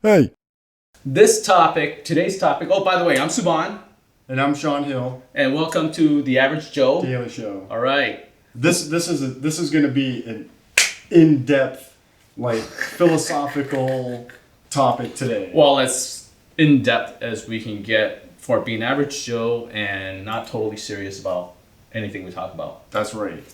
Hey. Today's topic. Oh, by the way, I'm Subhan, And I'm Sean Hill, and welcome to the Average Joe. Daily Show. All right. This is going to be an in-depth, philosophical topic today. Well, as in depth as we can get for being Average Joe and not totally serious about anything we talk about. That's right.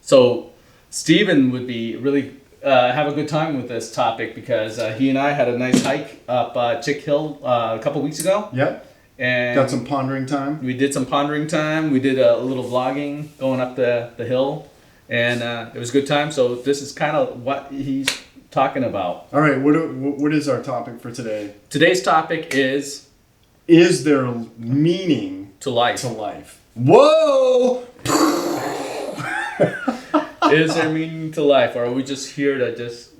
So Steven would be really have a good time with this topic because he and I had a nice hike up Chick Hill a couple weeks ago. Yep. And Got some pondering time. we did some pondering time. We did a little vlogging going up the hill, and it was a good time. So this is kind of what he's talking about. All right. What is our topic for today? Today's topic is Is there meaning to life. to life? Whoa! Is there meaning to life, or are we just here to just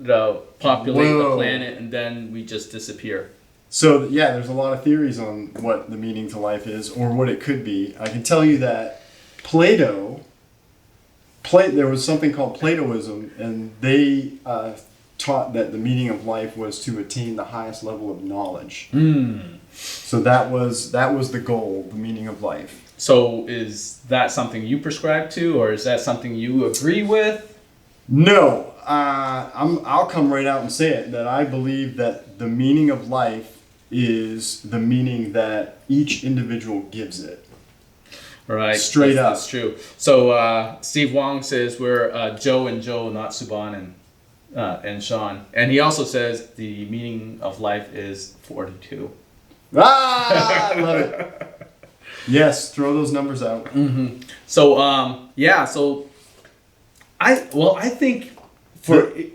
populate the Whoa. planet and then we just disappear? So yeah, there's a lot of theories on what the meaning to life is or what it could be. I can tell you that there was something called Platoism, and they taught that the meaning of life was to attain the highest level of knowledge. So that was the goal, the meaning of life. So is that something you prescribe to, or is that something you agree with? No, I'll come right out and say it, that I believe that the meaning of life is the meaning that each individual gives it. Right. Straight up. That's true. So Steve Wong says we're Joe and Joe, not Subhan and Sean. And he also says the meaning of life is 42. Ah, I love it. Yes, throw those numbers out. So so I think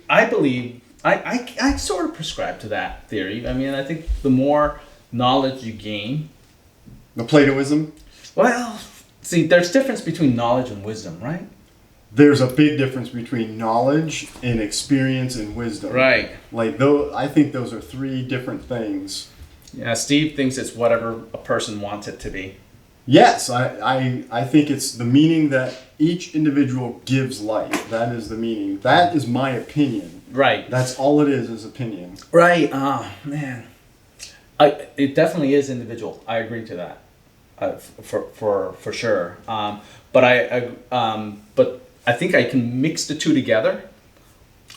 I sort of prescribe to that theory. I mean, I think the more knowledge you gain, The Platoism, well, see, there's difference between knowledge and wisdom, right? there's a big difference between knowledge and experience and wisdom. Right. I think those are three different things. Yeah, Steve thinks it's whatever a person wants it to be. Yes, I think it's the meaning that each individual gives life. That is the meaning. That is my opinion. Right. That's all it is opinion. Right. Oh, man. It definitely is individual. I agree to that. For sure. But I think I can mix the two together.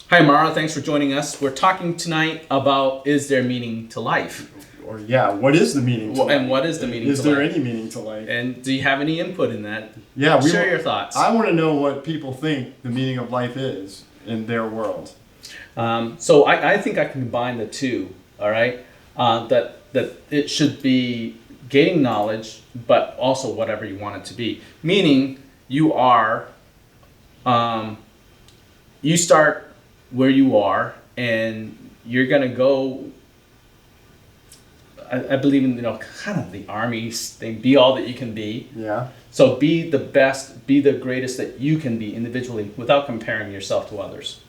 Hi, Mara. Thanks for joining us. We're talking tonight about is there meaning to life? Or what is the meaning to life? And what is the meaning to life? Is there any meaning to life? And do you have any input in that? Yeah, Share your thoughts. I want to know what people think the meaning of life is in their world. So I think I can combine the two. All right, that it should be gaining knowledge, but also whatever you want it to be. Meaning you are, you start where you are, and you're gonna go. I believe in kind of the army thing. Be all that you can be. Yeah. So be the best, be the greatest that you can be individually without comparing yourself to others.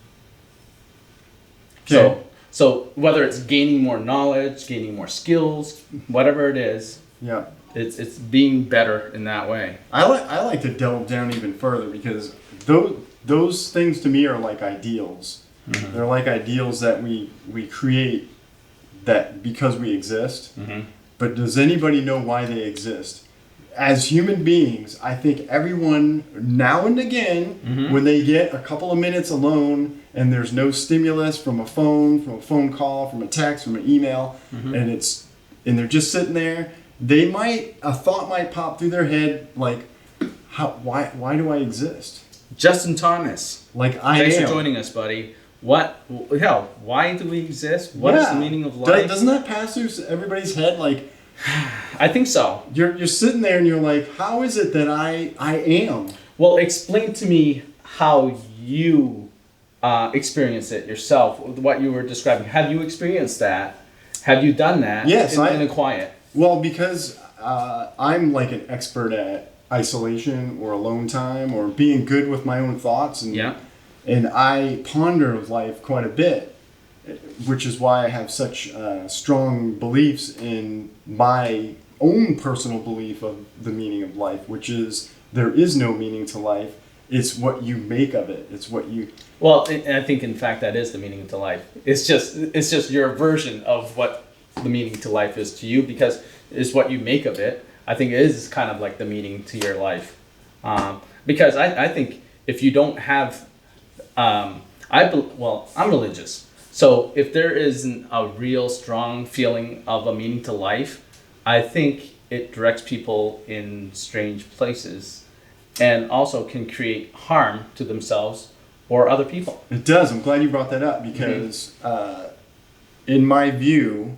Okay. So whether it's gaining more knowledge, gaining more skills, whatever it is, Yeah. it's being better in that way. I like to delve down even further because those things to me are like ideals. Mm-hmm. They're like ideals that we create that because we exist. Mm-hmm. But does anybody know why they exist? As human beings, I think everyone now and again, when they get a couple of minutes alone and there's no stimulus from a phone call, from a text, from an email, and they're just sitting there, a thought might pop through their head like, why do I exist? Justin Thomas, Like thanks for joining us, buddy. Why do we exist? What is the meaning of life? Doesn't that pass through everybody's head? Like, I think so. you're sitting there and you're like, how is it that I am? Well, explain to me how you experience it yourself, what you were describing. Have you experienced that? Have you done that Yes, in the quiet? Well, because I'm like an expert at isolation or alone time or being good with my own thoughts, and I ponder life quite a bit, which is why I have such strong beliefs in my own personal belief of the meaning of life, which is there is no meaning to life. It's what you make of it. It's what you. Well, and I think in fact that is the meaning to life. It's just your version of what the meaning to life is to you, because it's what you make of it. I think it is kind of like the meaning to your life, because I think if you don't have, I'm religious, so if there isn't a real strong feeling of a meaning to life, I think it directs people in strange places, and also can create harm to themselves or other people. It does. I'm glad you brought that up because, in my view,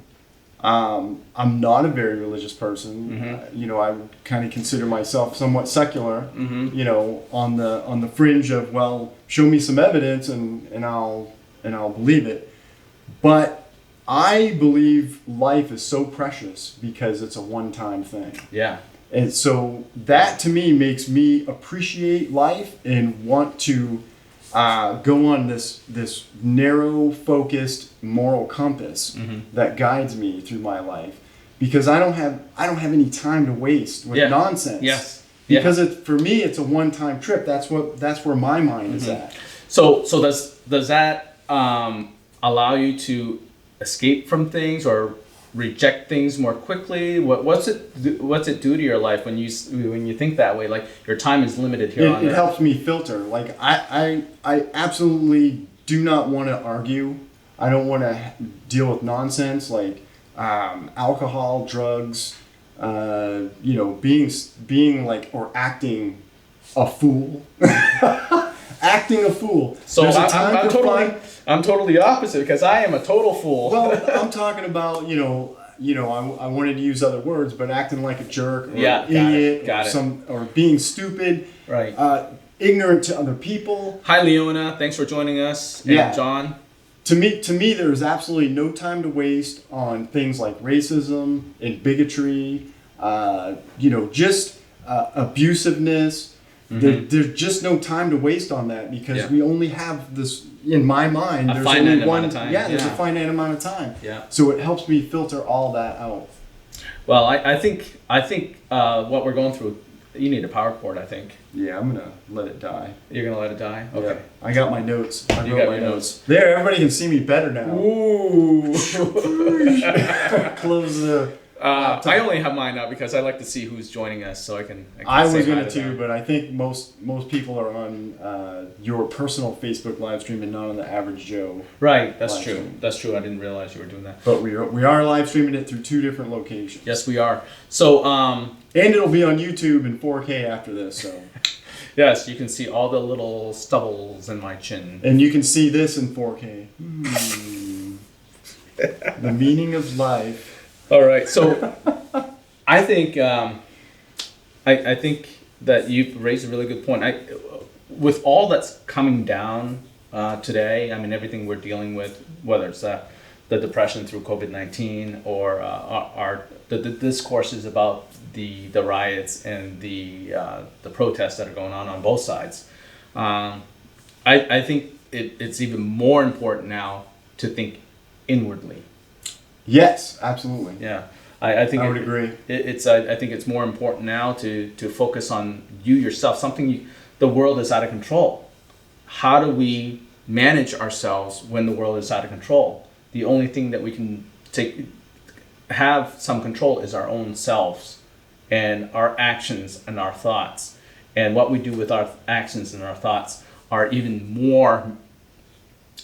I'm not a very religious person. I would kind of consider myself somewhat secular. On the fringe of, well, show me some evidence and I'll believe it. But I believe life is so precious because it's a one-time thing. Yeah. And so that to me makes me appreciate life and want to go on this narrow, focused moral compass that guides me through my life, because I don't have any time to waste with nonsense. Yes. Because for me it's a one-time trip. That's where my mind is at. So does that allow you to escape from things or reject things more quickly? What's it do to your life when you think that way? Like your time is limited here on Earth. It helps me filter. Like I absolutely do not want to argue. I don't want to deal with nonsense like alcohol, drugs, being like, or acting a fool. Acting a fool. So I'm totally opposite, because I am a total fool. Well, I'm talking about, I wanted to use other words, but acting like a jerk or an idiot or being stupid, right? Ignorant to other people. Hi, Leona. Thanks for joining us. And John. To me, there's absolutely no time to waste on things like racism and bigotry, just abusiveness. There's just no time to waste on that, because we only have this, in my mind, there's only one. There's a finite amount of time. Yeah. So it helps me filter all that out. Well, I think what we're going through, you need a power cord, I think. Yeah, I'm gonna let it die. You're gonna let it die? Okay. Yeah. I got my notes. I wrote my notes. There, everybody can see me better now. Ooh. Close the. I only have mine up because I like to see who's joining us, so I can I was going to too, but I think most people are on your personal Facebook live stream and not on the Average Joe. Right, that's true. Stream. That's true. I didn't realize you were doing that. But we are live streaming it through 2 different locations. Yes, we are. So and it'll be on YouTube in 4K after this. So yes, you can see all the little stubbles in my chin. And you can see this in 4K. The meaning of life. All right, so I think I think that you've raised a really good point. With all that's coming down today, I mean, everything we're dealing with, whether it's the depression through COVID-19 or the discourses about the riots and the protests that are going on both sides, I think it's even more important now to think inwardly. Yes, absolutely. Yeah, I think I would agree. I think it's more important now to focus on you yourself. The world is out of control. How do we manage ourselves when the world is out of control? The only thing that we can have some control is our own selves and our actions and our thoughts. And what we do with our actions and our thoughts are even more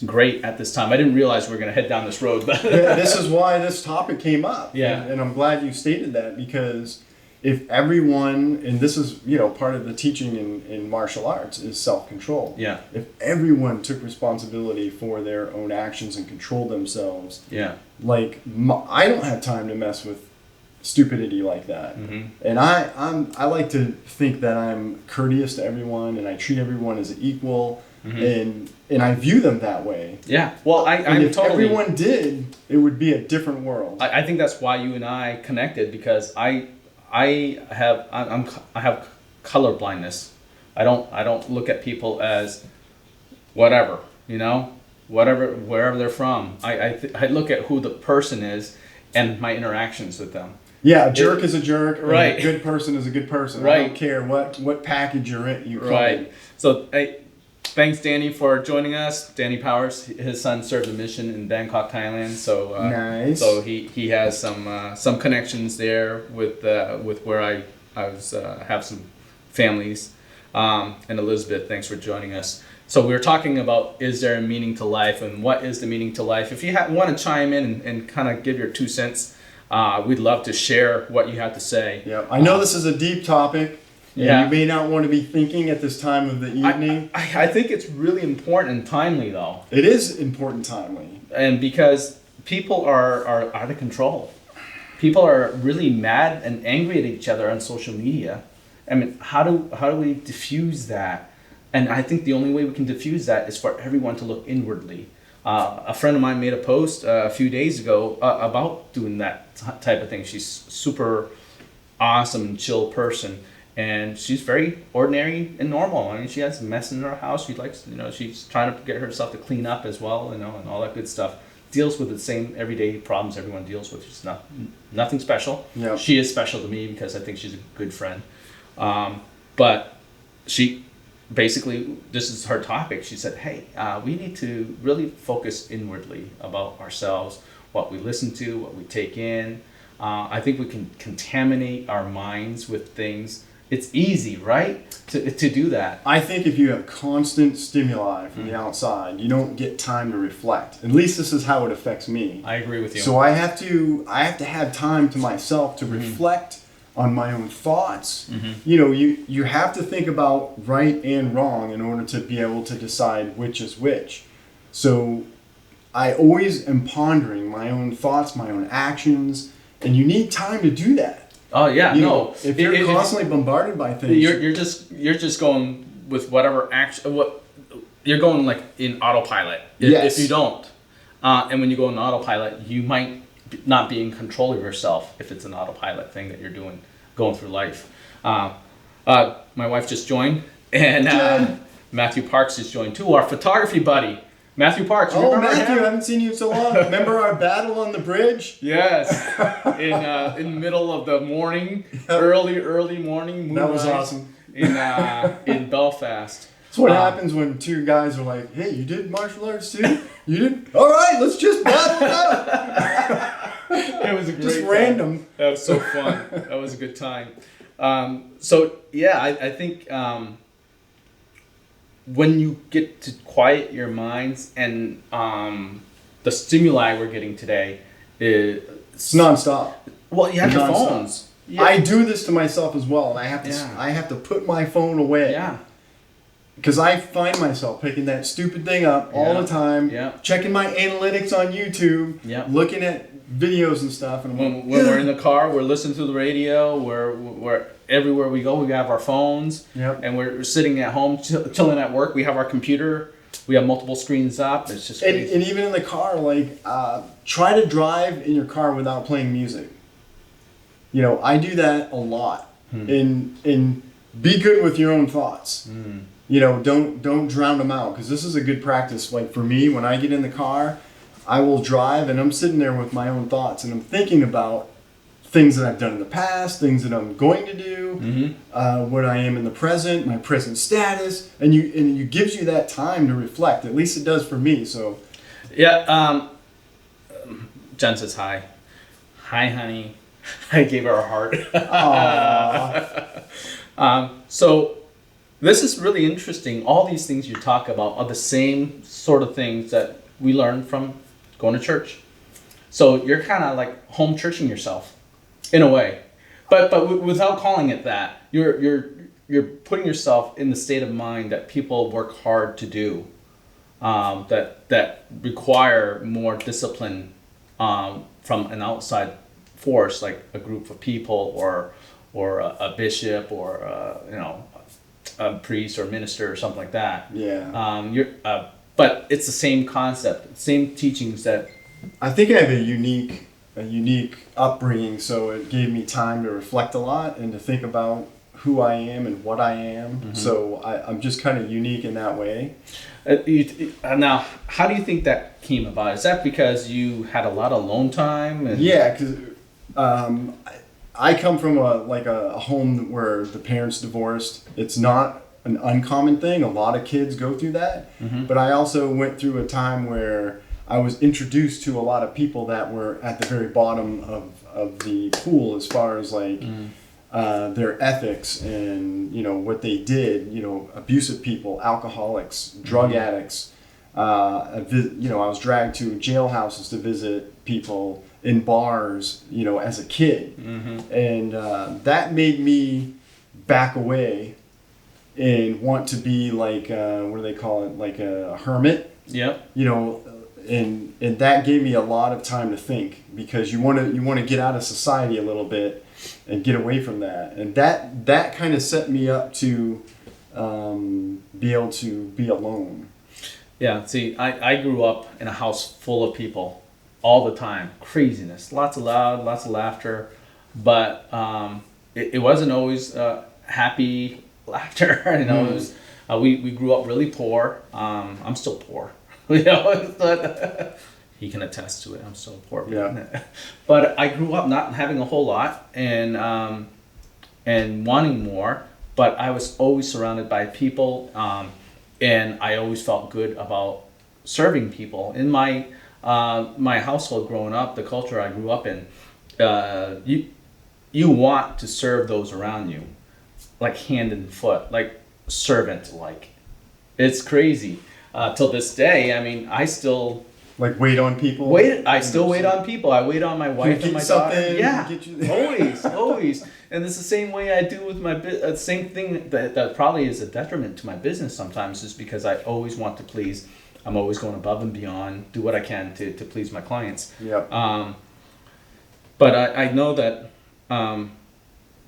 great at this time. I didn't realize we were going to head down this road. This is why this topic came up. Yeah. And I'm glad you stated that, because if everyone, and this is, part of the teaching in martial arts is self-control. Yeah. If everyone took responsibility for their own actions and controlled themselves. Yeah. Like, I don't have time to mess with stupidity like that. Mm-hmm. And I like to think that I'm courteous to everyone and I treat everyone as equal. Mm-hmm. And I view them that way. Yeah. Well, if everyone did, it would be a different world. I think that's why you and I connected, because I have color blindness. I don't look at people as whatever, wherever they're from. I look at who the person is and my interactions with them. Yeah, a jerk is a jerk. Right. And a good person is a good person. Right. I don't care what package you're in. Right. So thanks, Danny, for joining us. Danny Powers, his son served a mission in Bangkok, Thailand. So Nice. So he has some connections there with where I was have some families. And Elizabeth, thanks for joining us. So we were talking about, is there a meaning to life, and what is the meaning to life? If you want to chime in and kind of give your 2 cents, we'd love to share what you have to say. Yeah, I know this is a deep topic. Yeah. You may not want to be thinking at this time of the evening. I think it's really important and timely, though. It is important timely. And because people are out of control. People are really mad and angry at each other on social media. I mean, how do we diffuse that? And I think the only way we can diffuse that is for everyone to look inwardly. A friend of mine made a post a few days ago about doing that type of thing. She's super awesome and chill person, and she's very ordinary and normal. I mean, she has a mess in her house. She likes, she's trying to get herself to clean up as well, and all that good stuff. Deals with the same everyday problems everyone deals with. She's nothing special. Yep. She is special to me because I think she's a good friend. But she basically, this is her topic. She said, hey, we need to really focus inwardly about ourselves, what we listen to, what we take in. I think we can contaminate our minds with things. It's easy, right, to do that. I think if you have constant stimuli from the outside, you don't get time to reflect. At least this is how it affects me. I agree with you. So I have to have time to myself to reflect on my own thoughts. You have to think about right and wrong in order to be able to decide which is which. So I always am pondering my own thoughts, my own actions, and you need time to do that. Oh yeah, If you're constantly bombarded by things, you're just going with whatever action. What you're going like in autopilot. Yes. If you don't, and when you go in autopilot, you might not be in control of yourself if it's an autopilot thing that you're going through life. My wife just joined, and Matthew Parks just joined too, our photography buddy. Matthew Parks. Oh, remember Matthew, him? I haven't seen you in so long. Remember our battle on the bridge? Yes, in the middle of the morning, early morning. Moonrise That was awesome. In Belfast. That's what happens when 2 guys are like, hey, you did martial arts too? You did? All right, let's just battle it out. It was a great Just time. random. That was so fun. That was a good time. So yeah, I think when you get to quiet your minds and the stimuli we're getting today is It's nonstop. well, you have your Nonstop. phones. Yeah. I do this to myself as well, and Yeah. I have to put my phone away. Yeah. Because I find myself picking that stupid thing up all Yeah. the time, Yeah. checking my analytics on YouTube, Yeah. looking at videos and stuff, and I'm When like, we're in the car, we're listening to the radio. We're everywhere we go. We have our phones, Yep. and we're sitting at home, chilling at work. We have our computer. We have multiple screens up. It's just crazy. and even in the car, like try to drive in your car without playing music. I do that a lot. And be good with your own thoughts. Don't drown them out, because this is a good practice. Like for me, when I get in the car, I will drive and I'm sitting there with my own thoughts and I'm thinking about things that I've done in the past, things that I'm going to do, what I am in the present, my present status, and it gives you that time to reflect. At least it does for me. So Yeah. Jen says hi. Hi, honey. I gave her a heart. So this is really interesting. All these things you talk about are the same sort of things that we learn from going to church. So you're kind of like home churching yourself, in a way, but without calling it that. You're putting yourself in the state of mind that people work hard to do, that require more discipline from an outside force, like a group of people or a bishop or a priest or minister or something like that. yeah. But it's the same concept, same teachings that. I think I have a unique upbringing, so it gave me time to reflect a lot and to think about who I am and what I am. So I'm just kind of unique in that way. Now, how do you think that came about? Is that because you had a lot of alone time? Yeah, because I come from a home where the parents divorced. It's not an uncommon thing. A lot of kids go through that. But I also went through a time where I was introduced to a lot of people that were at the very bottom of the pool as far as like their ethics and, you know, what they did, you know, abusive people, alcoholics, drug addicts. You know, I was dragged to jailhouses to visit people in bars, you know, as a kid. And that made me back away and want to be like, what do they call it? Like a hermit. Yep. You know, and that gave me a lot of time to think, because you want to get out of society a little bit and get away from that. And that kind of set me up to be able to be alone. Yeah, see, I grew up in a house full of people all the time. Craziness. Lots of loud, lots of laughter. But it wasn't always happy laughter. You know, it was, we grew up really poor. I'm still poor. You know, but he can attest to it. I'm still poor. Yeah. But I grew up not having a whole lot and wanting more. But I was always surrounded by people. And I always felt good about serving people. In my my household growing up, the culture I grew up in, you want to serve those around you, like hand and foot, like servant, like. It's crazy. Till this day, I mean, I still like wait on people. I still wait on people. I wait on my wife and my daughter. Yeah, always. And it's the same way I do with my same thing that probably is a detriment to my business sometimes, is because I always want to please. I'm always going above and beyond, do what I can to please my clients. Yeah. But I know that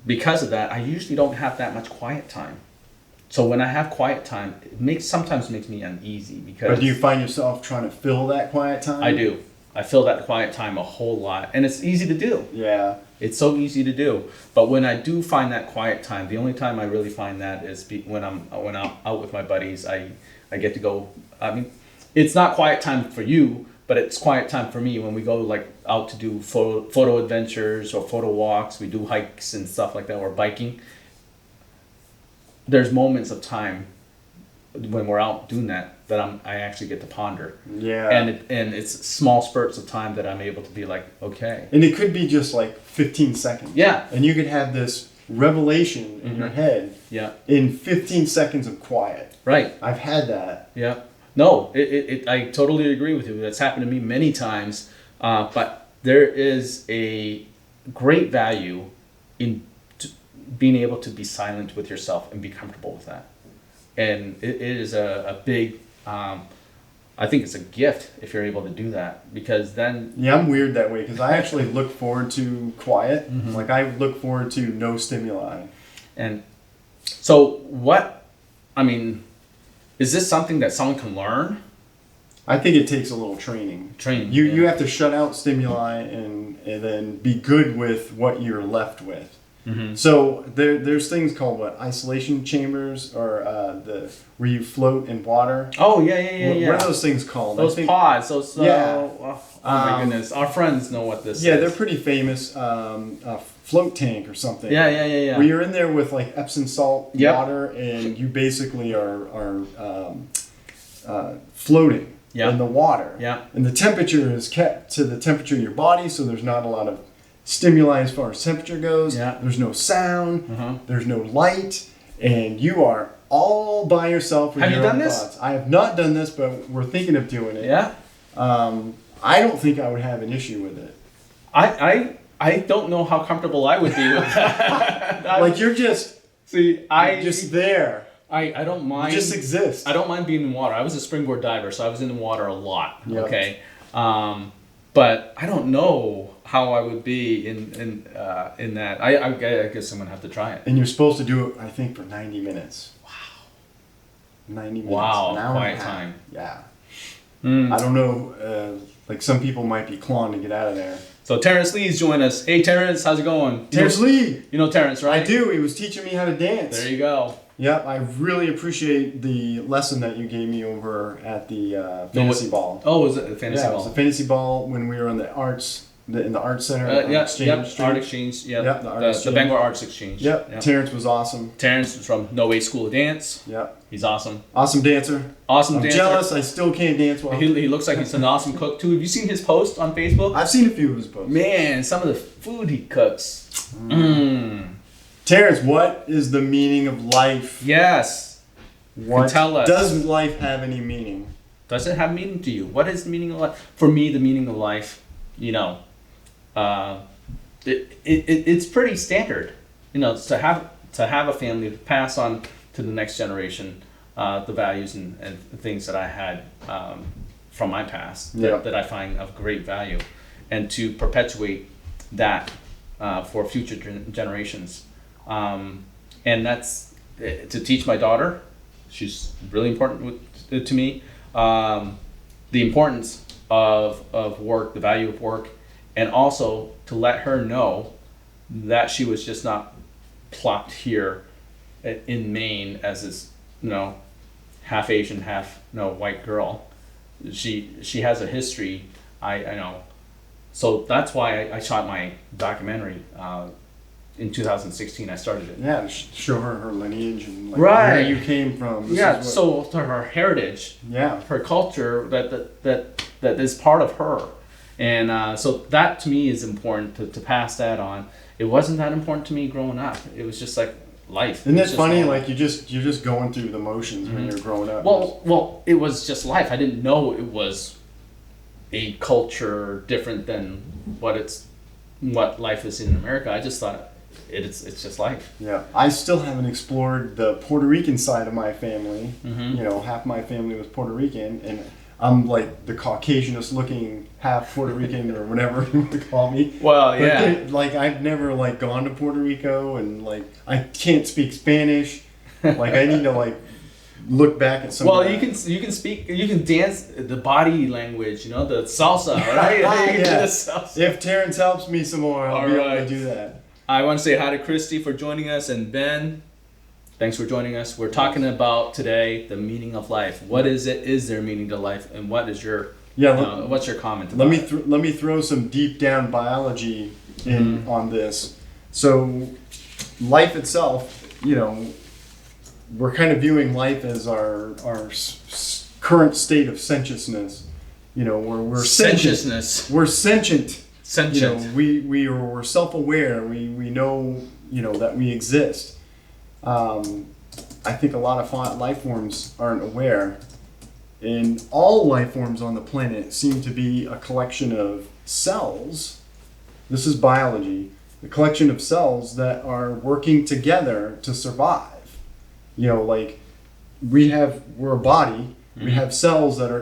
because of that, I usually don't have that much quiet time. So when I have quiet time, sometimes makes me uneasy because. But do you find yourself trying to fill that quiet time? I do. I fill that quiet time a whole lot, and it's easy to do. Yeah. It's so easy to do. But when I do find that quiet time, the only time I really find that is when I'm out with my buddies. I get to go. I mean, it's not quiet time for you, but it's quiet time for me when we go like out to do photo adventures or photo walks. We do hikes and stuff like that, or biking. There's moments of time when we're out doing that I actually get to ponder. Yeah. And it's small spurts of time that I'm able to be like, okay. And it could be just like 15 seconds. Yeah. And you could have this revelation in your head. Yeah. In 15 seconds of quiet. Right. I've had that. Yeah. No, I totally agree with you. That's happened to me many times. But there is a great value in being able to be silent with yourself and be comfortable with that. And it is a big, I think it's a gift if you're able to do that, because then... Yeah, I'm weird that way, because I actually look forward to quiet. Like I look forward to no stimuli. And so is this something that someone can learn? I think it takes a little training. You You have to shut out stimuli and then be good with what you're left with. So there's things called isolation chambers, or where you float in water. Oh yeah. What are those things called? Those pods. Those yeah. Oh my goodness, our friends know what this is. Yeah, they're pretty famous. A float tank or something. Yeah. Where you're in there with like Epsom salt water, and you basically are floating in the water. Yeah. And the temperature is kept to the temperature of your body, so there's not a lot of stimuli as far as temperature goes. Yeah. There's no sound. There's no light, and you are all by yourself with your own thoughts. I have not done this, but we're thinking of doing it. Yeah. I don't think I would have an issue with it. I don't know how comfortable I would be with that. Like you're just just there. I don't mind. You just exist. I don't mind being in water. I was a springboard diver, so I was in the water a lot. Yep. Okay. But I don't know how I would be in that. I guess I'm gonna have to try it. And you're supposed to do it, I think, for 90 minutes. Wow. 90 minutes. Wow. An hour Quiet and a half. time. Yeah. I don't know. Like some people might be clawing to get out of there. So Terrence Lee's joined us. Hey Terrence, how's it going? Terrence Lee. You know Terrence, right? I do. He was teaching me how to dance. There you go. Yep, I really appreciate the lesson that you gave me over at the fantasy ball. Oh, was it the fantasy ball? Yeah, it was a fantasy ball when we were on the arts in the art center. Yep. Street. Art Exchange. Yep. Yep, the Art The Exchange. Bangor Arts Exchange. Yep. Terrence was awesome. Terrence is from No Way School of Dance. Yep. He's awesome. Awesome dancer. Awesome I'm dancer. jealous. I still can't dance well. He looks like he's an awesome cook too. Have you seen his post on Facebook? I've seen a few of his posts. Man, some of the food he cooks. Terrence, what is the meaning of life? Yes. What tell us. Does life have any meaning? Does it have meaning to you? What is the meaning of life? For me, the meaning of life, it's pretty standard. To have a family, to pass on to the next generation the values and things that I had from my past that I find of great value, and to perpetuate that for future generations. And that's to teach my daughter. She's really important to me. The importance of work, the value of work, and also to let her know that she was just not plopped here in Maine as this, half Asian, half white girl. She has a history. I know. So that's why I shot my documentary. In 2016, I started it. Yeah, to show her lineage and Right. where you came from. So to her heritage, her culture that is part of her, and so that to me is important to pass that on. It wasn't that important to me growing up. It was just like life. Isn't it funny? Like you're just going through the motions when you're growing up. Well, it was just life. I didn't know it was a culture different than what life is in America. I just thought it's just life. Yeah, I still haven't explored the Puerto Rican side of my family. Half my family was Puerto Rican, and I'm like the Caucasianest looking half Puerto Rican or whatever you want to call me. Well, yeah. Like I've never gone to Puerto Rico, and I can't speak Spanish. I need to look back at some. Well, you can dance the body language, the salsa, right? Yeah. The salsa. If Terrence helps me some more, I'll be able to do that. I want to say hi to Christy for joining us, and Ben, thanks for joining us. We're talking about today the meaning of life. What is it? Is there meaning to life? And what is your what's your comment about let me throw some deep down biology in on this. So, life itself, we're kind of viewing life as our current state of sentiousness. Where we're sentient. We're sentient. Sentient. We're self-aware. We know that we exist. I think a lot of life forms aren't aware, and all life forms on the planet seem to be a collection of cells. This is biology. A collection of cells that are working together to survive. We're a body. We have cells that are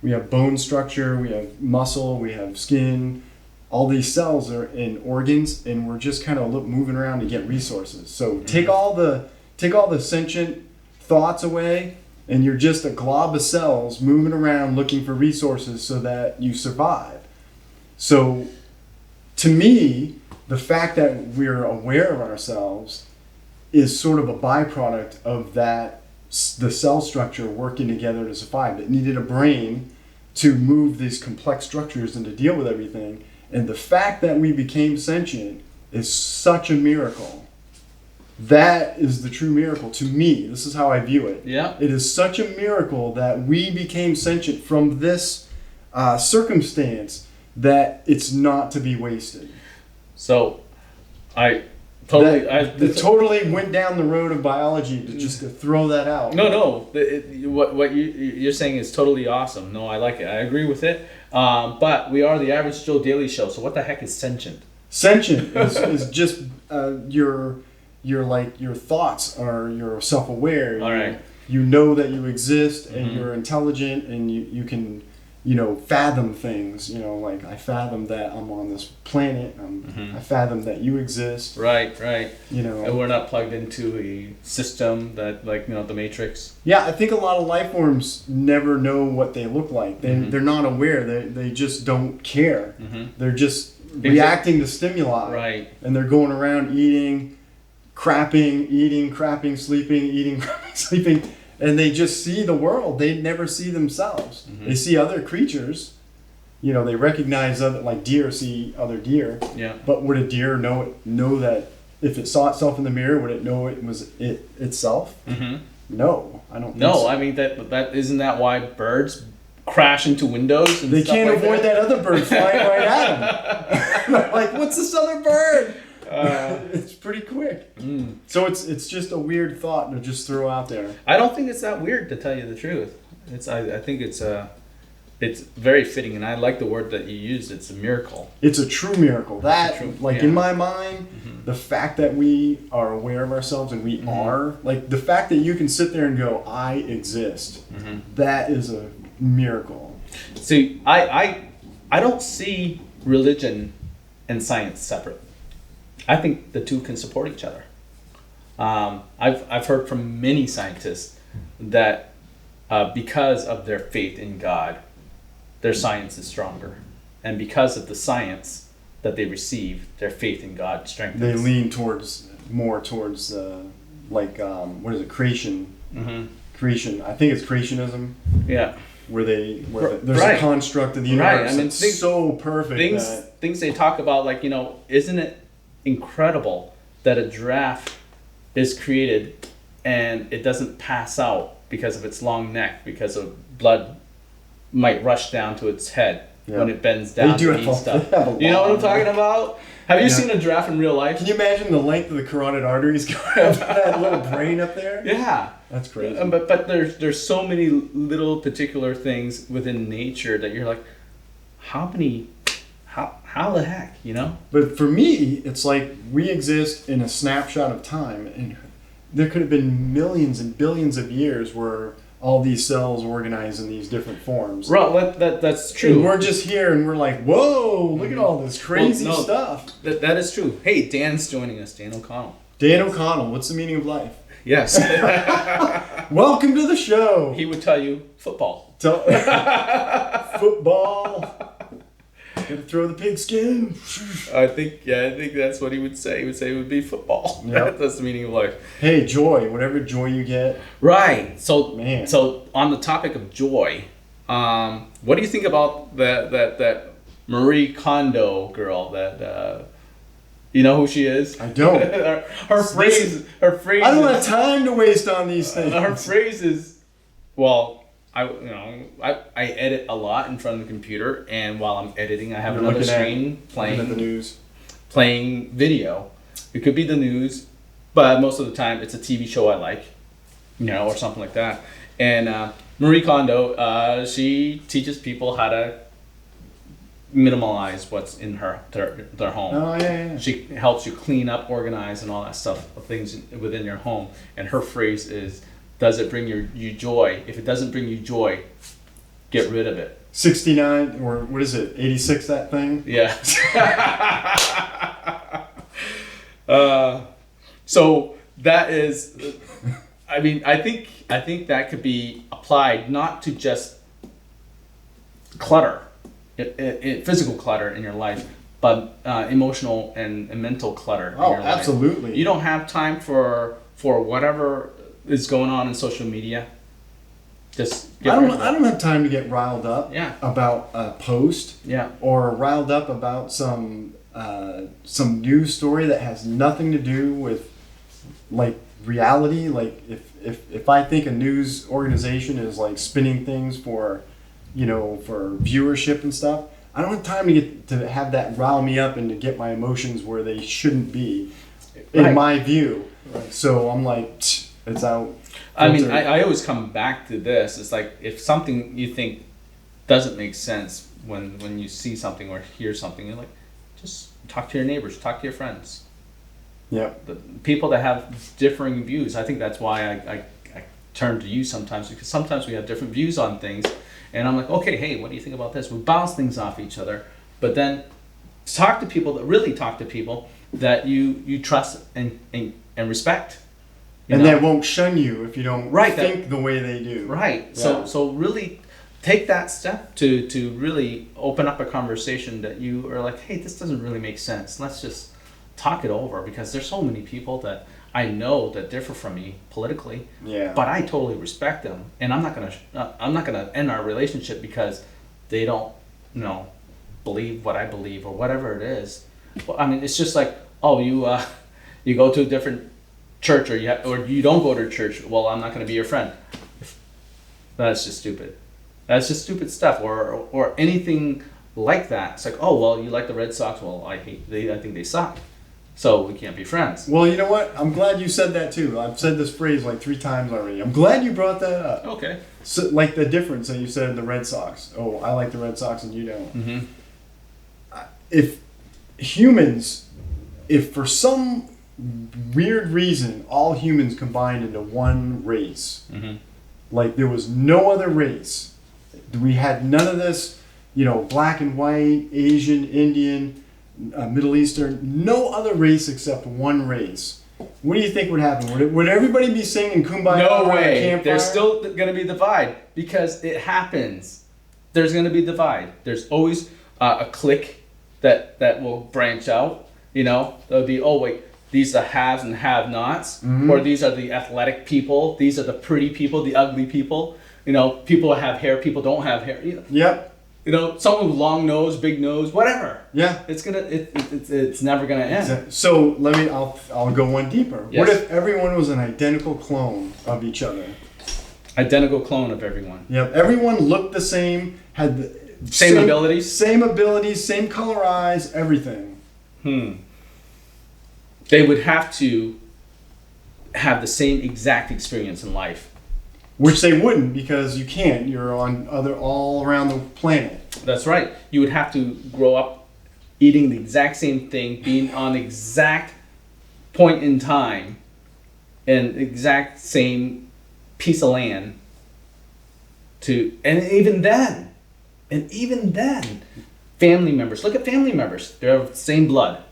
we have bone structure. We have muscle. We have skin. All these cells are in organs, and we're just kind of moving around to get resources. So take all the sentient thoughts away, and you're just a glob of cells moving around looking for resources so that you survive. So, to me, the fact that we're aware of ourselves is sort of a byproduct of the cell structure working together to survive. It needed a brain to move these complex structures and to deal with everything. And the fact that we became sentient is such a miracle. That is the true miracle to me. This is how I view it. Yeah. It is such a miracle that we became sentient from this circumstance that it's not to be wasted. So, I totally went down the road of biology to throw that out. No. What you're saying is totally awesome. No, I like it. I agree with it. But we are the Average Joe Daily Show. So what the heck is sentient? Sentient is just your thoughts are you're self-aware. All right. You know that you exist, and you're intelligent, and you can fathom things. I fathom that I'm on this planet. I fathom that you exist. Right. And we're not plugged into a system that the Matrix. Yeah, I think a lot of life forms never know what they look like. They're not aware. They just don't care. They're just reacting to stimuli. Right. And they're going around eating, crapping, sleeping, eating, crapping, sleeping. And they just see the world. They never see themselves. They see other creatures, they recognize other, like deer see other deer. Yeah. But would a deer know that if it saw itself in the mirror, would it know it was it itself? Mm-hmm. No, I don't think No, so. I mean that isn't that why birds crash into windows and They stuff can't like avoid that other bird flying right at them. Like, what's this other bird? It's pretty quick. So it's just a weird thought to just throw out there. I don't think it's that weird, to tell you the truth. I think it's very fitting, and I like the word that you used. It's a miracle. It's a true miracle. That, Yeah. in my mind, the fact that we are aware of ourselves and we are, like, the fact that you can sit there and go, I exist, that is a miracle. See, I don't see religion and science separate. I think the two can support each other. I've heard from many scientists that because of their faith in God, their science is stronger, and because of the science that they receive, their faith in God strengthens. They lean more towards what is it, creation? Creation. I think it's creationism. Yeah. Where there's Right. a construct of the universe that's so perfect. Things they talk about, like, isn't it incredible that a giraffe is created and it doesn't pass out because of its long neck, because of blood might rush down to its head when it bends down do to have eat stuff. they have a You know what I'm long talking neck. about? Have you seen a giraffe in real life? Can you imagine the length of the carotid arteries going up that little brain up there? Yeah. That's crazy. But there's so many little particular things within nature that you're like, how the heck, But for me, it's like we exist in a snapshot of time, and there could have been millions and billions of years where all these cells organize in these different forms. Right, that's true. And we're just here and we're like, whoa, look at all this crazy Well, no, stuff. That is true. Hey, Dan's joining us, Dan O'Connell. Dan O'Connell, what's the meaning of life? Yes. Welcome to the show. He would tell you football. Football. Gotta throw the pigskin. I think that's what he would say. He would say it would be football. Yep. That's the meaning of life. Hey, joy, whatever joy you get. Right. So Man. So on the topic of joy, what do you think about that Marie Kondo girl? That you know who she is? I don't. her phrase. I don't have time to waste on these things. Her phrase is, well, I edit a lot in front of the computer, and while I'm editing, I have You're another looking at- screen Looking at the news. playing video. It could be the news, but most of the time it's a TV show I like, or something like that. And Marie Kondo, she teaches people how to minimalize what's in their home. Oh, yeah. She helps you clean up, organize, and all that stuff, things within your home. And her phrase is, does it bring you joy? If it doesn't bring you joy, get rid of it. 69, or what is it, 86, that thing? Yeah. So that is, I think that could be applied not to just clutter, physical clutter in your life, but emotional and mental clutter in Oh, your life. absolutely. You don't have time for whatever is going on in social media. Just get I rid of it. don't have time to get riled up Yeah. about a post Yeah. or riled up about some news story that has nothing to do with like reality. Like if I think a news organization is like spinning things for viewership and stuff, I don't have time to have that rile me up and to get my emotions where they shouldn't be, in Right. my view. Right. So I'm like, it's out. I mean, filtered. I always come back to this. It's like, if something you think doesn't make sense when you see something or hear something, you're like, just talk to your neighbors, talk to your friends. Yep. The people that have differing views. I think that's why I turn to you sometimes, because sometimes we have different views on things. And I'm like, okay, hey, what do you think about this? We bounce things off each other. But then talk to people that you trust and respect. And that won't shun you if you don't Right, think the way they do. Right. Yeah. So really take that step to really open up a conversation that you are like, hey, this doesn't really make sense. Let's just talk it over, because there's so many people that I know that differ from me politically. Yeah. But I totally respect them, and I'm not gonna end our relationship because they don't you know, believe what I believe or whatever it is. Well, I mean, it's just like, oh, you go to a different church, or you don't go to church. Well, I'm not going to be your friend. That's just stupid. That's just stupid stuff, or anything like that. It's like, oh, well, you like the Red Sox. Well, I think they suck, so we can't be friends. Well, you know what? I'm glad you said that too. I've said this phrase like 3 times already. I'm glad you brought that up. Okay. So, like the difference that you said in the Red Sox. Oh, I like the Red Sox and you don't. Mm-hmm. If for some weird reason all humans combined into one race, Mm-hmm. like there was no other race, we had none of this, black and white, Asian, Indian, Middle Eastern, no other race except one race. What do you think would happen? Would everybody be singing Kumbaya? No around a way. campfire? There's still going to be divide because it happens. There's going to be divide. There's always a clique that will branch out. There'll be, oh wait, these are haves and have-nots, or these are the athletic people. These are the pretty people, the ugly people. People that have hair, people don't have hair. Yep. Someone with long nose, big nose, whatever. Yeah. It's never gonna end. So I'll go one deeper. Yes. What if everyone was an identical clone of each other? Identical clone of everyone. Yep. Everyone looked the same, had the Same abilities? Same abilities, same color eyes, everything. They would have to have the same exact experience in life. Which they wouldn't, because you can't. You're on all around the planet. That's right. You would have to grow up eating the exact same thing, being on the exact point in time, and exact same piece of land. And even then, family members. Look at family members. They're of the same blood.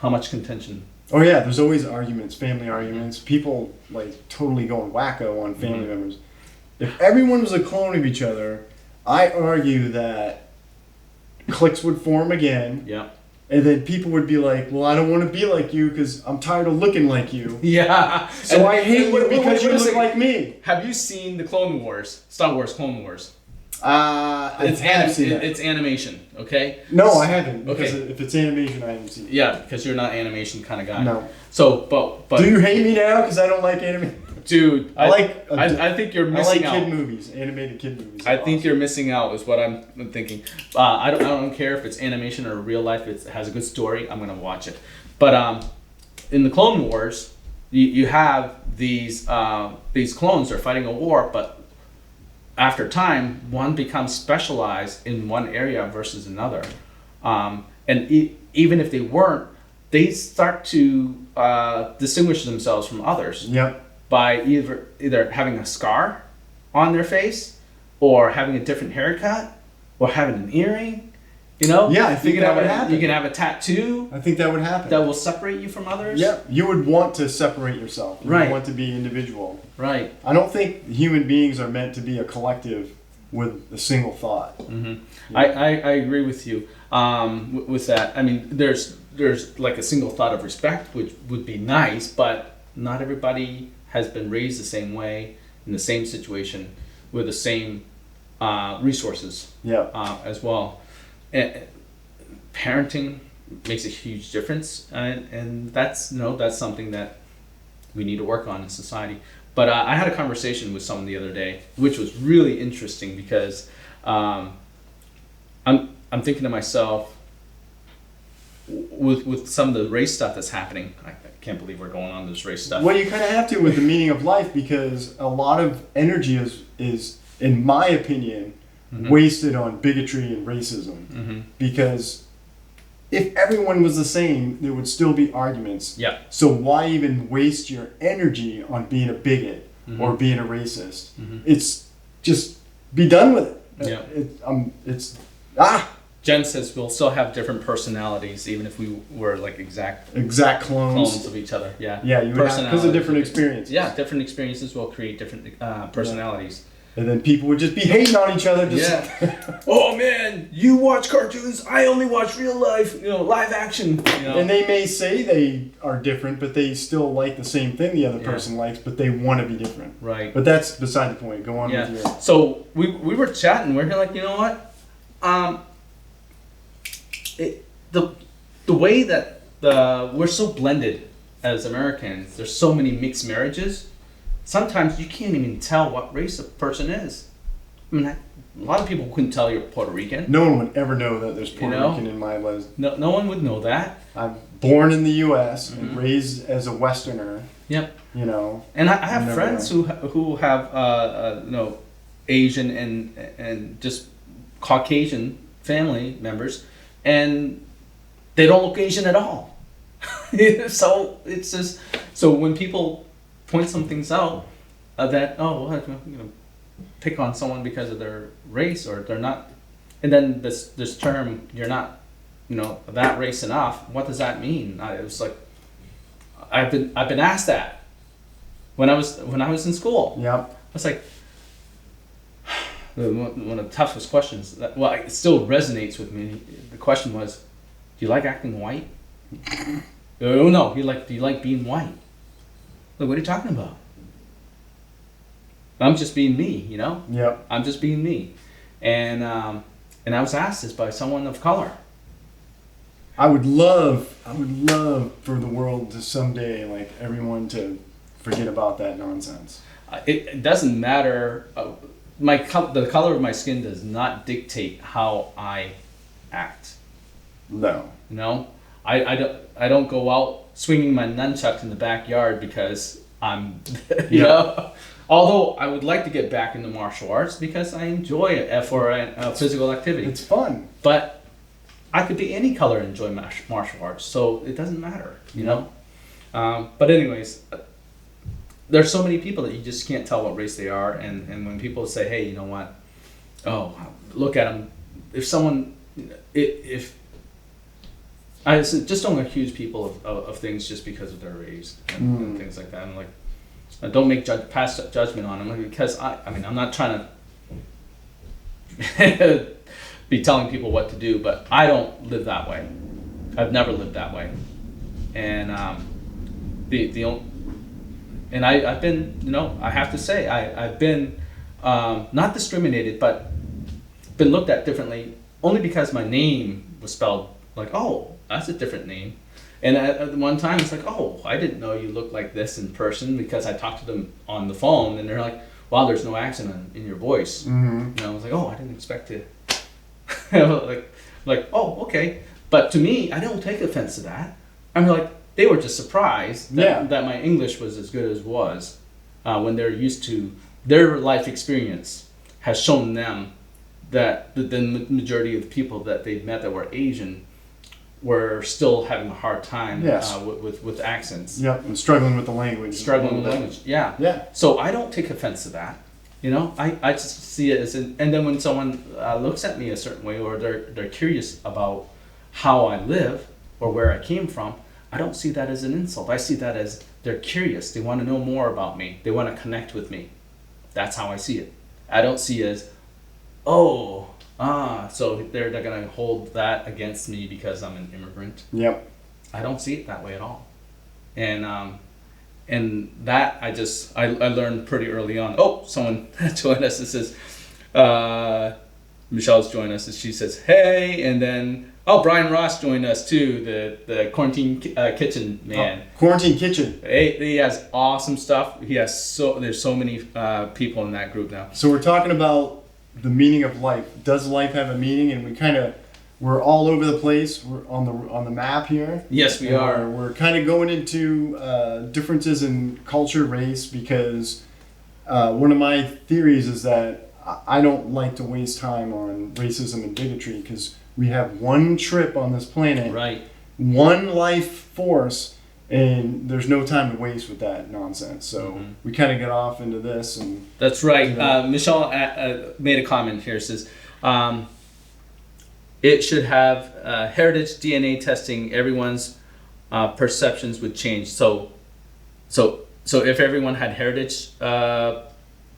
How much contention? Oh yeah, there's always arguments, family arguments. People like totally going wacko on family members. If everyone was a clone of each other, I argue that cliques would form again. Yeah. And then people would be like, well, I don't want to be like you because I'm tired of looking like you. Yeah. So I hate you because you look like me. Have you seen the Clone Wars? Star Wars Clone Wars? It's animation, okay? No, I haven't. Because Okay. if it's animation, I haven't seen it. Yeah, because you're not animation kind of guy. No. So, but Do you hate me now because I don't like animation? dude, I think you're I missing like out. kid movies, animated kid movies. I think you're missing out is what I'm thinking. I don't care if it's animation or real life. It has a good story. I'm gonna watch it. But in the Clone Wars, you have these clones. They're fighting a war, but after time, one becomes specialized in one area versus another. Even if they weren't, they start to distinguish themselves from others. Yep. By either having a scar on their face, or having a different haircut, or having an earring. Yeah, I think that would happen. You can have a tattoo I think that would happen. that will separate you from others. Yep. You would want to separate yourself. You Right. would want to be individual. Right. I don't think human beings are meant to be a collective with a single thought. Mm-hmm. I agree with you with that. I mean, there's like a single thought of respect, which would be nice, but not everybody has been raised the same way, in the same situation, with the same resources. Yeah. As well. And parenting makes a huge difference, and that's something that we need to work on in society. But I had a conversation with someone the other day, which was really interesting because I'm thinking to myself, with some of the race stuff that's happening. I can't believe we're going on this race stuff. Well, you kind of have to with the meaning of life, because a lot of energy is in my opinion, wasted on bigotry and racism. Because if everyone was the same, there would still be arguments. Yeah. So why even waste your energy on being a bigot or being a racist? It's just be done with it. Yeah. Jen says we'll still have different personalities, even if we were like exact clones of each other. Yeah. Yeah, you would have, because of different experiences. Yeah, different experiences will create different personalities. And then people would just be hating on each other. Oh man, you watch cartoons. I only watch real life, live action. And they may say they are different, but they still like the same thing the other person likes, but they want to be different. Right. But that's beside the point. Go on with your... So we were chatting. We're like, you know what? Um, the way that we're so blended as Americans, there's so many mixed marriages. Sometimes you can't even tell what race a person is. I mean, a lot of people couldn't tell you're Puerto Rican. No one would ever know that there's Puerto You know? Rican in my life. No one would know that. I'm born in the U.S. and Mhm. raised as a Westerner. Yep. You know. And I have Never friends who have Asian and just Caucasian family members, and they don't look Asian at all. So it's just when people point some things out that pick on someone because of their race or they're not, and then this term you're not that race enough. What does that mean? It was like I've been asked that when I was in school. Yep. I was like, one of the toughest questions. It still resonates with me. The question was, "Do you like acting white?" Oh no, do you like being white? Like, what are you talking about? I'm just being me, Yep. I'm just being me, and I was asked this by someone of color. I would love for the world to someday, like, everyone to forget about that nonsense. It doesn't matter. The color of my skin does not dictate how I act. No. I don't go out swinging my nunchucks in the backyard because I'm, Although I would like to get back into martial arts because I enjoy it for a physical activity. It's fun. But I could be any color and enjoy martial arts, so it doesn't matter, But anyways, there's so many people that you just can't tell what race they are, and when people say, hey, you know what? Oh, look at them. If I just don't accuse people of things just because of their race and things like that. I'm like, don't make pass judgment on them because I'm not trying to be telling people what to do, but I don't live that way. I've never lived that way, and I've been, I have to say, I've been not discriminated, but been looked at differently only because my name was spelled like, oh, that's a different name. And at one time, it's like, oh, I didn't know you looked like this in person because I talked to them on the phone, and they're like, wow, there's no accent in your voice. Mm-hmm. And I was like, oh, I didn't expect to. like, oh, okay. But to me, I don't take offense to that. I'm like, they were just surprised that my English was as good as it was when they're used to their life experience has shown them that the majority of the people that they've met that were Asian were still having a hard time with accents. Yep, and struggling with the language. Yeah. Yeah. So I don't take offense to that. I just see it as and then when someone looks at me a certain way or they're curious about how I live or where I came from, I don't see that as an insult. I see that as they're curious. They want to know more about me. They want to connect with me. That's how I see it. I don't see it as, so they're going to hold that against me because I'm an immigrant. Yep. I don't see it that way at all. And that I learned pretty early on. Oh, someone joined us. It says, Michelle's joined us and she says, hey, and then, Brian Ross joined us too, the Quarantine Kitchen man. Quarantine Kitchen. He has awesome stuff. There's so many people in that group now. So we're talking about the meaning of life. Does life have a meaning? And we're all over the place. We're on the map here. Yes, we are. We're kind of going into differences in culture, race, because one of my theories is that I don't like to waste time on racism and bigotry because we have one trip on this planet, right? One life force, and there's no time to waste with that nonsense. So we kind of get off into this, and that's right. Michelle made a comment here. Says it should have heritage DNA testing. Everyone's perceptions would change. So if everyone had heritage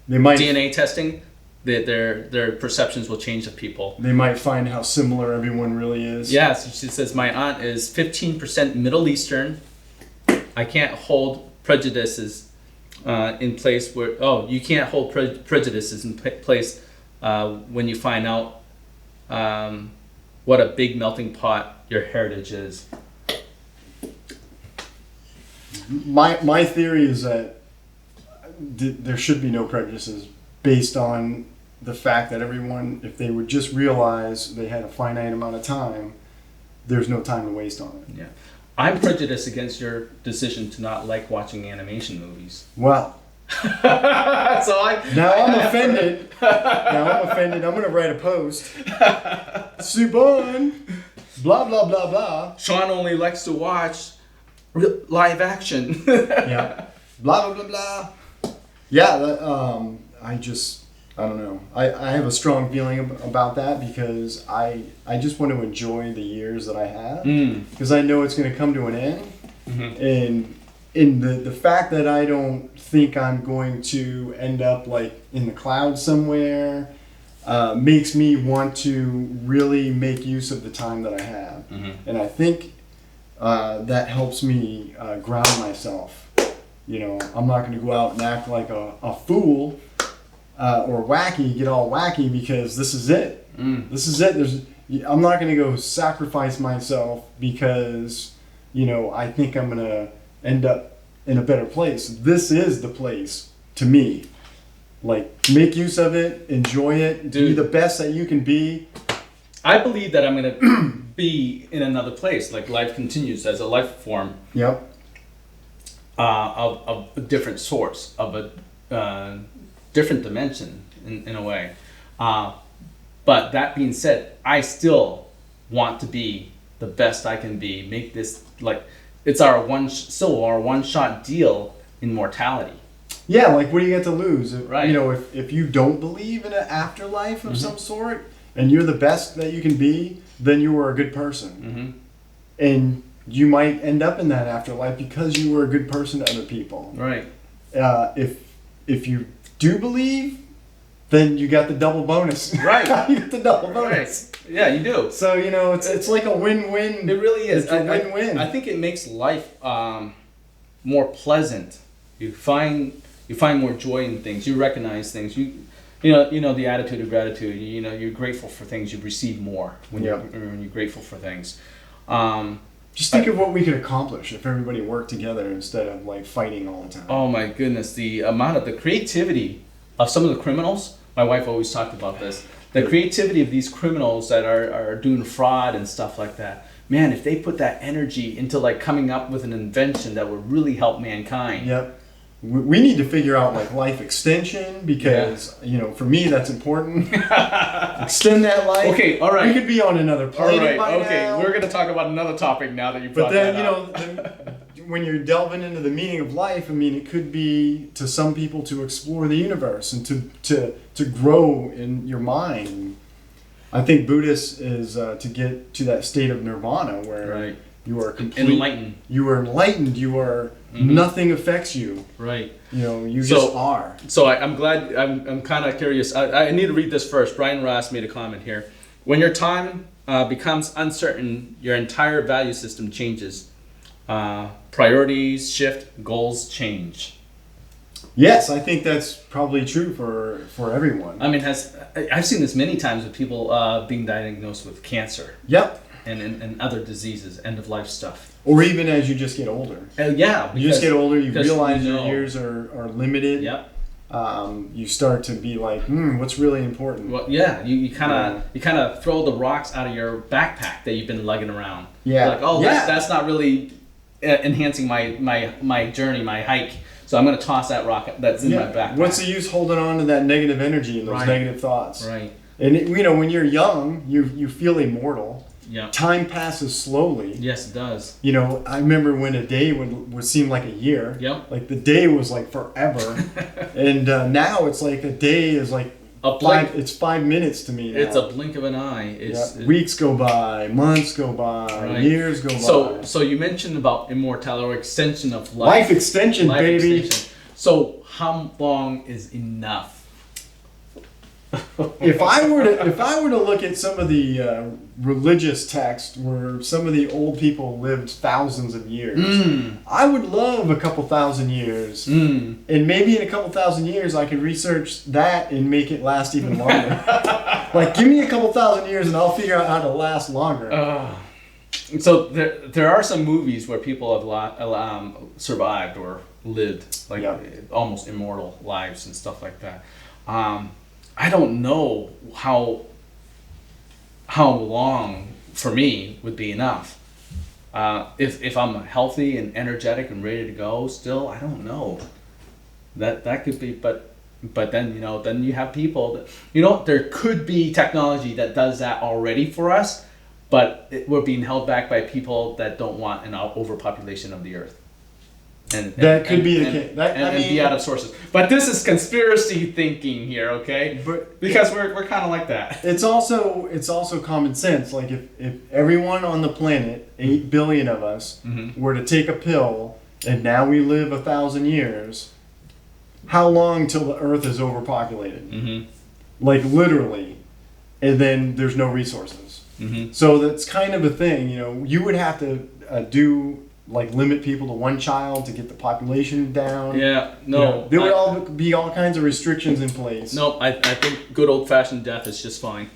DNA testing, their perceptions will change of people. They might find how similar everyone really is. Yeah, so she says, my aunt is 15% Middle Eastern. I can't hold prejudices in place where... Oh, you can't hold prejudices in place when you find out what a big melting pot your heritage is. My theory is that there should be no prejudices based on the fact that everyone, if they would just realize they had a finite amount of time, there's no time to waste on it. Yeah, I'm prejudiced against your decision to not like watching animation movies. Well, So I'm offended. I'm going to write a post. Subon, blah, blah, blah, blah. Sean only likes to watch live action. Yeah. Blah, blah, blah, blah. Yeah, I don't know. I have a strong feeling about that because I just want to enjoy the years that I have because I know it's going to come to an end. Mm-hmm. And in the fact that I don't think I'm going to end up like in the clouds somewhere makes me want to really make use of the time that I have. Mm-hmm. And I think that helps me ground myself. You know, I'm not going to go out and act like a fool or get all wacky because this is it. This is it. I'm not going to go sacrifice myself because, you know, I think I'm going to end up in a better place. This is the place to me. Like, make use of it, enjoy it, be the best that you can be. I believe that I'm going to be in another place. Like, life continues as a life form. Yep. Of a different source, of a different dimension in a way. But that being said, I still want to be the best I can be. Make this like it's our one-shot deal in mortality. Yeah, like what do you get to lose? Right. You know, if you don't believe in an afterlife of some sort and you're the best that you can be, then you are a good person. Mm-hmm. And you might end up in that afterlife because you were a good person to other people. Right. If you do believe, then you got the double bonus. Right. You get the double bonus. Right. Yeah, you do. So, you know, it's like a win-win. It really is. It's a win-win. I think it makes life more pleasant. You find more joy in things. You recognize things. You know the attitude of gratitude. You know, you're grateful for things. You receive more when you're grateful for things. Just think of what we could accomplish if everybody worked together instead of like fighting all the time. Oh my goodness, the amount of the creativity of some of the criminals. My wife always talked about this. The creativity of these criminals that are doing fraud and stuff like that. Man, if they put that energy into like coming up with an invention that would really help mankind. Yep. We need to figure out like life extension because, you know, for me that's important. Extend that life. Okay, all right. We could be on another planet by now. We're going to talk about another topic now that you brought that up. But then, when you're delving into the meaning of life, I mean, it could be to some people to explore the universe and to grow in your mind. I think Buddhist is to get to that state of nirvana where you are enlightened. You are enlightened. You are nothing affects you. Right. You know, you just are. So I'm glad. I'm kind of curious. I need to read this first. Brian Ross made a comment here. When your time becomes uncertain, your entire value system changes. Priorities shift. Goals change. Yes, I think that's probably true for everyone. I mean, I've seen this many times with people being diagnosed with cancer. Yep. And other diseases, end of life stuff. Or even as you just get older. Yeah. You just get older, you realize your years are limited. Yep. You start to be like, what's really important? Well, yeah, you kind of throw the rocks out of your backpack that you've been lugging around. Yeah. You're like, that's not really enhancing my journey, my hike. So I'm going to toss that rock that's in my backpack. What's the use holding on to that negative energy and those negative thoughts? Right. And when you're young, you feel immortal. Yeah. Time passes slowly. Yes, it does. You know, I remember when a day would seem like a year. Yep. Like the day was like forever. And now it's like a day is like a blink. It's 5 minutes to me now. It's a blink of an eye. Weeks go by, months go by, years go by. So you mentioned about immortality or extension of life. Life extension, baby. Extension. So how long is enough? if I were to look at some of the religious texts where some of the old people lived thousands of years, I would love a couple thousand years, and maybe in a couple thousand years I could research that and make it last even longer. Like, give me a couple thousand years and I'll figure out how to last longer. So there are some movies where people have survived or lived like almost immortal lives and stuff like that. I don't know how long for me would be enough. If I'm healthy and energetic and ready to go, still I don't know. That could be, but then then you have people that there could be technology that does that already for us, but we're being held back by people that don't want an overpopulation of the earth. And that could be the case. And be out of sources. But this is conspiracy thinking here, okay? Because we're kind of like that. It's also common sense. Like if everyone on the planet, 8 billion of us, were to take a pill, and now we live 1,000 years, how long till the Earth is overpopulated? Like literally, and then there's no resources. So that's kind of a thing. You would have to limit people to one child to get the population down. Yeah, no. There would be all kinds of restrictions in place. No, I think good old fashioned death is just fine.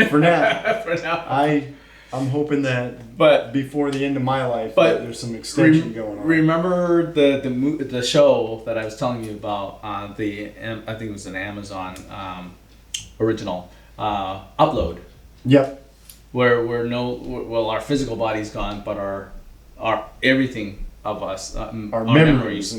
For now. For now. I'm hoping that before the end of my life that there's some extension going on. Remember the show that I was telling you about, I think it was an Amazon original, Upload. Yep. Where our physical body's gone, but our everything of us, our memories,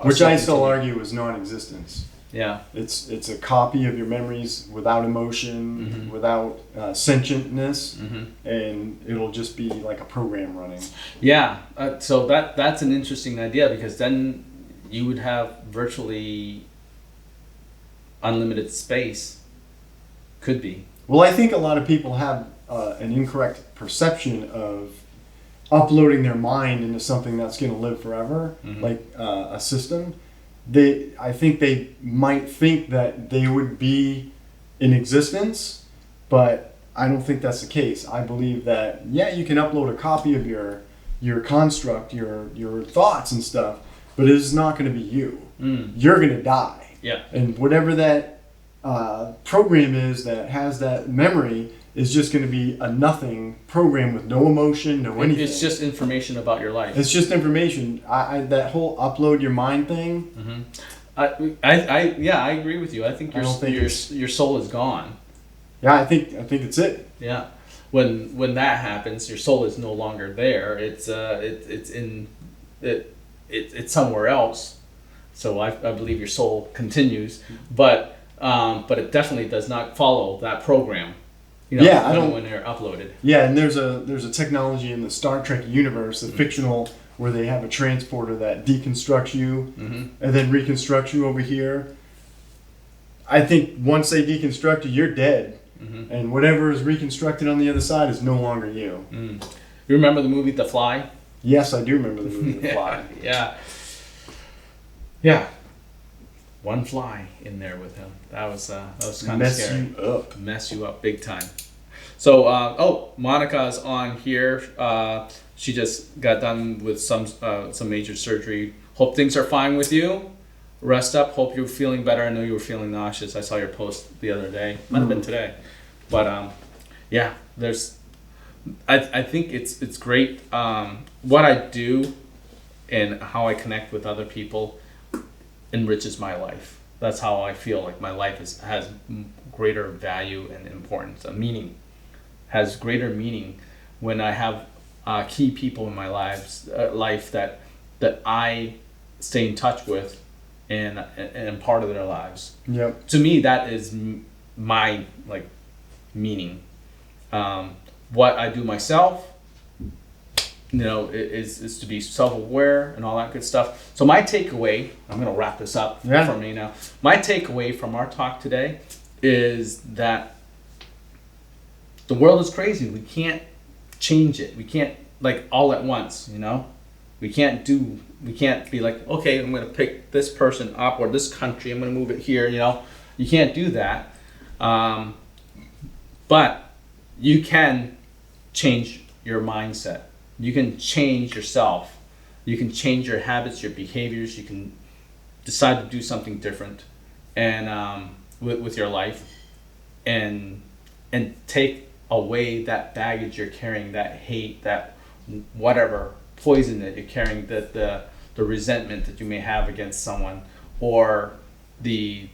which I still argue is non-existence. Yeah, it's a copy of your memories without emotion, without sentientness, and it'll just be like a program running. Yeah, so that's an interesting idea, because then you would have virtually unlimited space. Could be. Well, I think a lot of people have an incorrect perception of uploading their mind into something that's going to live forever, like a system. I think they might think that they would be in existence, but I don't think that's the case. I believe that you can upload a copy of your construct, your thoughts and stuff, but it is not going to be you. You're going to die. Yeah. And whatever that program is that has that memory is just going to be a nothing program with no emotion, no anything. It's just information about your life. It's just information. That whole upload your mind thing. I agree with you. I think your soul is gone. Yeah, I think it's it. Yeah, when that happens, your soul is no longer there. It's somewhere else. So I believe your soul continues, but it definitely does not follow that program. When they're uploaded. Yeah, and there's a technology in the Star Trek universe, the fictional, where they have a transporter that deconstructs you and then reconstructs you over here. I think once they deconstruct you, you're dead, and whatever is reconstructed on the other side is no longer you. You remember the movie The Fly? Yes, I do remember the movie The Fly. Yeah. One fly in there with him. That was kind of scary. Mess you up big time. So Monica's on here. She just got done with some major surgery. Hope things are fine with you. Rest up. Hope you're feeling better. I know you were feeling nauseous. I saw your post the other day. Might have been today, but I think it's great. What I do and how I connect with other people enriches my life. That's how I feel like my life has greater value and importance. Has greater meaning when I have key people in my life that I stay in touch with and am part of their lives. Yep. To me, that is my meaning. What I do myself, is to be self-aware and all that good stuff. So my takeaway, I'm going to wrap this up for me now. My takeaway from our talk today is that the world is crazy. We can't change it. We can't all at once, We can't be like, okay, I'm going to pick this person up or this country. I'm going to move it here, You can't do that. But you can change your mindset. You can change yourself. You can change your habits, your behaviors. You can decide to do something different, and with your life, and take away that baggage you're carrying, that hate, that whatever poison that you're carrying, that the resentment that you may have against someone, or the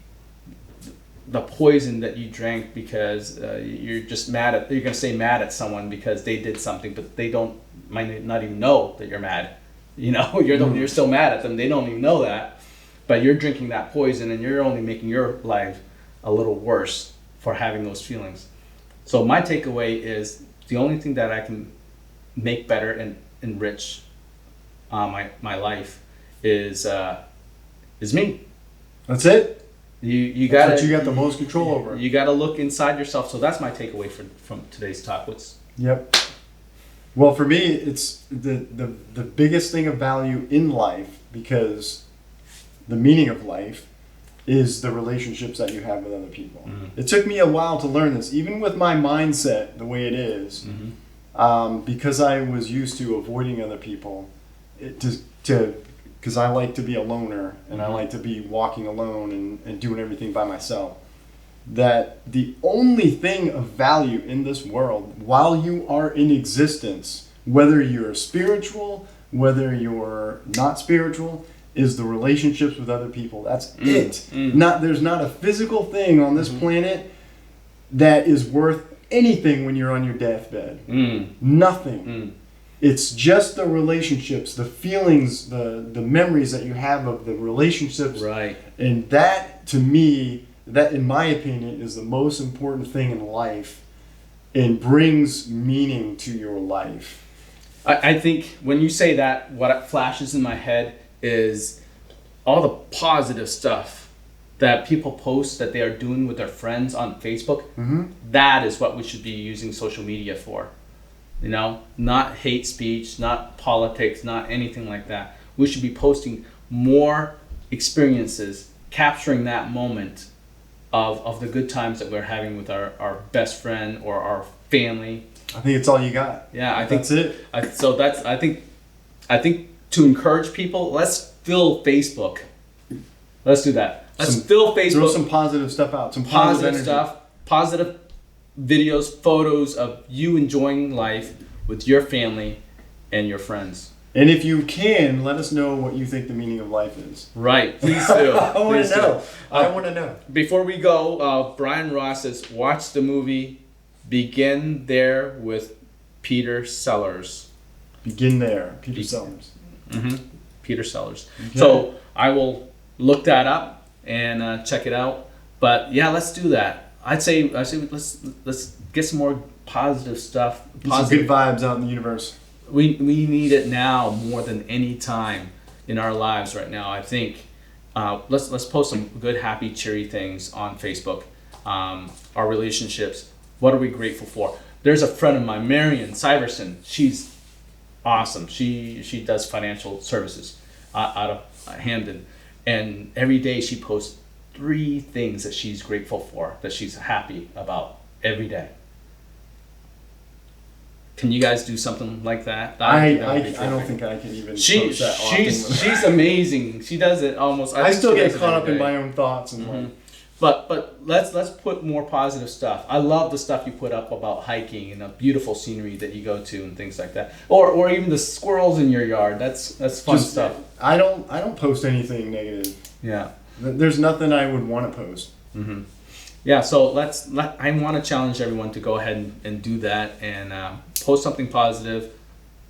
poison that you drank because you're just you're gonna say mad at someone because they did something, but they might not even know that you're mad. You're still mad at them. They don't even know that, but you're drinking that poison, and you're only making your life a little worse for having those feelings. So my takeaway is the only thing that I can make better and enrich my life is me. That's it. You got what you got the most control over. You got to look inside yourself. So that's my takeaway from today's talk. Yep. Well, for me, it's the biggest thing of value in life, because the meaning of life is the relationships that you have with other people. Mm-hmm. It took me a while to learn this, even with my mindset the way it is, because I was used to avoiding other people, because I like to be a loner, and I like to be walking alone and doing everything by myself. That the only thing of value in this world, while you are in existence, whether you're spiritual, whether you're not spiritual, is the relationships with other people. That's it. There's not a physical thing on this planet that is worth anything when you're on your deathbed. Nothing. It's just the relationships, the feelings, the memories that you have of the relationships. Right. And that, to me, that in my opinion is the most important thing in life, and brings meaning to your life. I think when you say that, what flashes in my head is all the positive stuff that people post that they are doing with their friends on Facebook. That is what we should be using social media for. Not hate speech, not politics, not anything like that. We should be posting more experiences, capturing that moment of the good times that we're having with our best friend or our family. I think it's all you got. Yeah, I think that's it. I think to encourage people, let's fill Facebook. Let's do that. Let's fill Facebook. Throw some positive stuff out. Some positive stuff. Positive videos, photos of you enjoying life with your family and your friends. And if you can, let us know what you think the meaning of life is. Right, please do. I want to know. I want to know. Before we go, Brian Ross says, watch the movie Begin There with Peter Sellers. Begin There, Peter Sellers. Peter Sellers. Okay. So I will look that up and check it out. But yeah, let's do that. I'd say let's get some more positive stuff. Some good vibes out in the universe. We need it now more than any time in our lives right now. I think let's post some good, happy, cheery things on Facebook. Our relationships. What are we grateful for? There's a friend of mine, Marion Syverson. She's awesome. She does financial services out of Hamden, and every day she posts 3 things that she's grateful for, that she's happy about every day. Can you guys do something like that? I don't think I can even post that often. She's amazing. She does it almost. I still get caught up in my own thoughts and But let's put more positive stuff. I love the stuff you put up about hiking and the beautiful scenery that you go to and things like that, or even the squirrels in your yard. That's fun stuff. I don't post anything negative. Yeah. There's nothing I would want to post. Yeah, so I want to challenge everyone to go ahead and do that and post something positive,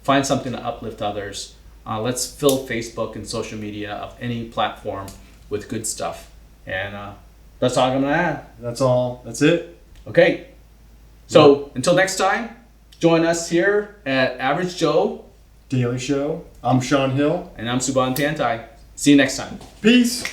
find something to uplift others. Let's fill Facebook and social media of any platform with good stuff. And that's all I'm going to add. That's all. That's it. Okay. So until next time, join us here at Average Joe Daily Show. I'm Sean Hill. And I'm Subhan Tantai. See you next time. Peace.